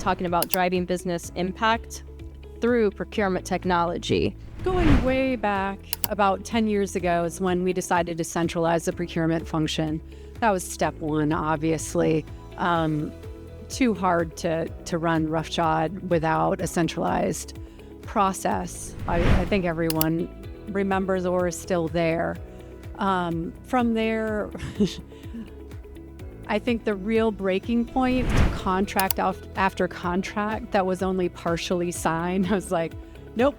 talking about driving business impact through procurement technology. Going way back, about 10 years ago is when we decided to centralize the procurement function. That was step one, obviously. Too hard to run roughshod without a centralized process. I think everyone remembers or is still there. From there, I think the real breaking point, contract after contract that was only partially signed, I was like, nope,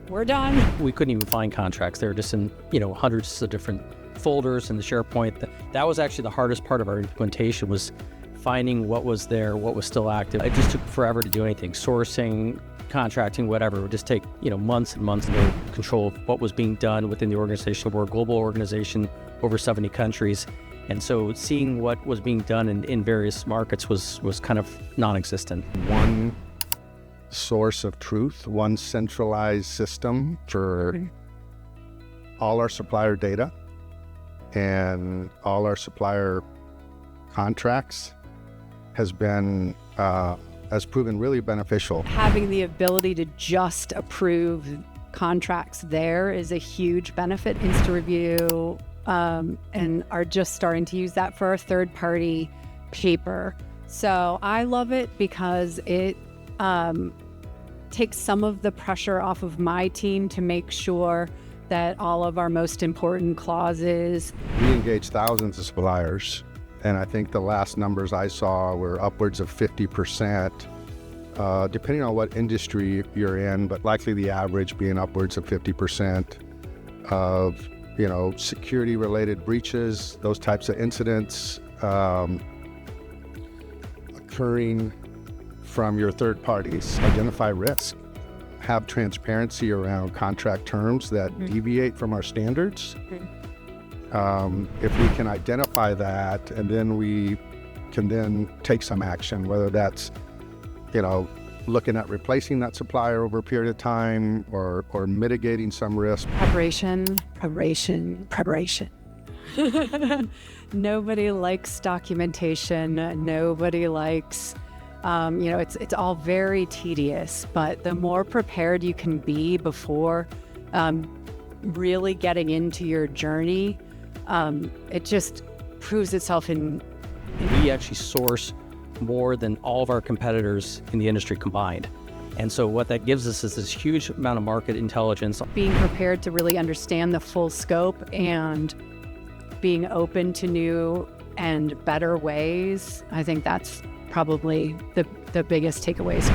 we're done. We couldn't even find contracts. They were just in, hundreds of different folders in the SharePoint. That was actually the hardest part of our implementation, was finding what was there, what was still active. It just took forever to do anything. Sourcing, contracting, whatever. It would just take, months and months to control of what was being done within the organization. We're a global organization, over 70 countries. And so seeing what was being done in various markets was kind of non-existent. One source of truth, one centralized system for all our supplier data and all our supplier contracts has proven really beneficial. Having the ability to just approve contracts there is a huge benefit. Insta-review, and are just starting to use that for our third-party paper. So I love it because it takes some of the pressure off of my team to make sure that all of our most important clauses. We engage thousands of suppliers, and I think the last numbers I saw were upwards of 50%, depending on what industry you're in, but likely the average being upwards of 50% of security-related breaches, those types of incidents occurring from your third parties. Identify risk, have transparency around contract terms that deviate from our standards. If we can identify that, and then we can then take some action, whether that's, looking at replacing that supplier over a period of time or mitigating some risk. Preparation. Nobody likes documentation. Nobody likes, it's all very tedious, but the more prepared you can be before really getting into your journey, it just proves itself in. We actually source more than all of our competitors in the industry combined. And so what that gives us is this huge amount of market intelligence. Being prepared to really understand the full scope and being open to new and better ways, I think that's probably the biggest takeaways.